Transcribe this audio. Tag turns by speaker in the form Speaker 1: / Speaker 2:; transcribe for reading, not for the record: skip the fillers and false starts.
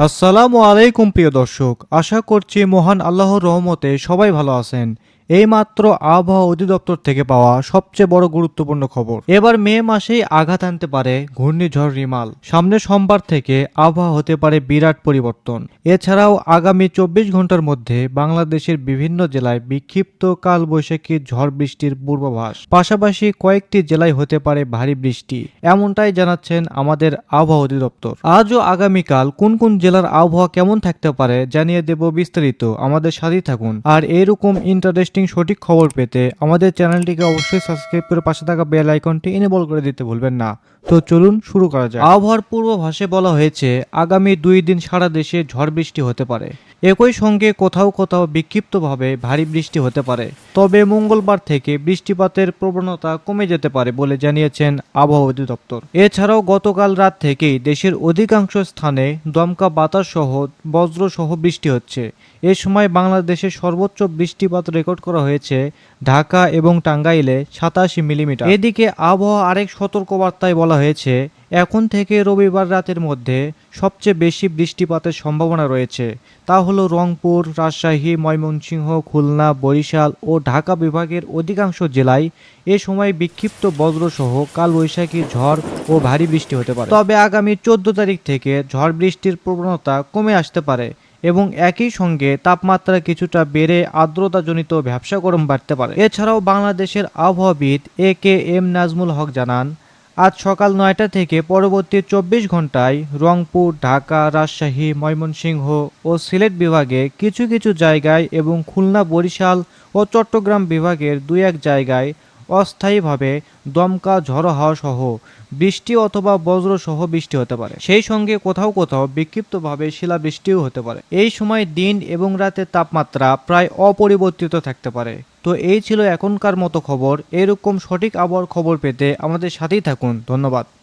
Speaker 1: আসসালামু আলাইকুম প্রিয় দর্শক, আশা করছি মহান আল্লাহর রহমতে সবাই ভালো আছেন। এইমাত্র আবহাওয়া অধিদপ্তর থেকে পাওয়া সবচেয়ে বড় গুরুত্বপূর্ণ খবর, এবার মে মাসেই আঘাত আনতে পারে ঘূর্ণিঝড় রিমাল। সামনে সোমবার থেকে আবহাওয়া হতে পারে বিরাট পরিবর্তন। এছাড়াও আগামী 24 ঘন্টার মধ্যে বাংলাদেশের বিভিন্ন জেলায় বিক্ষিপ্ত কালবৈশাখী ঝড় বৃষ্টির পূর্বাভাস, পাশাপাশি কয়েকটি জেলায় হতে পারে ভারী বৃষ্টি, এমনটাই জানাচ্ছেন আমাদের আবহাওয়া অধিদপ্তর। আজ ও আগামীকাল কোন কোন জেলার আবহাওয়া কেমন থাকতে পারে জানিয়ে দেব বিস্তারিত, আমাদের সাথেই থাকুন। আর এরকম ইন্টারেস্টিং সঠিক খবর পেতে আমাদের চ্যানেলটিকে অবশ্যই সাবস্ক্রাইব করে পাশে থাকা বেল আইকনটি এনেবল করে দিতে ভুলবেন না। তো চলুন শুরু করা যাক। আবহাওয়ার পূর্বাভাসে বলা হয়েছে আগামী 2 দিন সারা দেশে ঝড় বৃষ্টি হতে পারে। একই সঙ্গে কোথাও কোথাও বিক্ষিপ্তভাবে ভারী বৃষ্টি হতে পারে। তবে মঙ্গলবার থেকে বৃষ্টিপাতের প্রবণতা কমে যেতে পারে বলে জানিয়েছেন আবহাওয়া অধিদপ্তর। এছাড়াও গতকাল রাত থেকেই দেশের অধিকাংশ স্থানে দমকা বাতাস সহ বজ্র সহ বৃষ্টি হচ্ছে। এ সময় বাংলাদেশের সর্বোচ্চ বৃষ্টিপাত রেকর্ড করা হয়েছে ঢাকা এবং টাঙ্গাইলে 87 মিলিমিটার। এদিকে আবহাওয়া আরেক সতর্কবার্তায় বলা হয়েছে এখন থেকে রবিবার রাতের মধ্যে সবচেয়ে বেশি বৃষ্টিপাতের সম্ভাবনা রয়েছে। তা হলো রংপুর, রাজশাহী, ময়মনসিংহ, খুলনা, বরিশাল ও ঢাকা বিভাগের অধিকাংশ জেলায় এ সময় বিক্ষিপ্ত বজ্রসহ কালবৈশাখী ঝড় ও ভারী বৃষ্টি হতে পারে। তবে আগামী 14 তারিখ থেকে ঝড় বৃষ্টির প্রবণতা কমে আসতে পারে এবং একই সঙ্গে তাপমাত্রা কিছুটা বেড়ে আর্দ্রতাজনিত ব্যবসা গরম বাড়তে পারে। এছাড়াও বাংলাদেশের আবহাওয়াবিদ AKM নাজমুল হক জানান, আজ সকাল 9টা থেকে পরবর্তী 24 ঘন্টায় রংপুর, ঢাকা, রাজশাহী, ময়মনসিংহ ও সিলেট বিভাগে কিছু কিছু জায়গায় এবং খুলনা, বরিশাল ও চট্টগ্রাম বিভাগের 2-1 জায়গায় অস্থায়ীভাবে দমকা ঝড়ো হাওয়া সহ বৃষ্টি অথবা বজ্র সহ বৃষ্টি হতে পারে। সেই সঙ্গে কোথাও কোথাও বিক্ষিপ্তভাবে শিলাবৃষ্টিও হতে পারে। এই সময় দিন এবং রাতের তাপমাত্রা প্রায় অপরিবর্তিত থাকতে পারে। তো এই ছিল এখনকার মতো খবর। এরকম সঠিক আবহাওয়ার খবর পেতে আমাদের সাথেই থাকুন। ধন্যবাদ।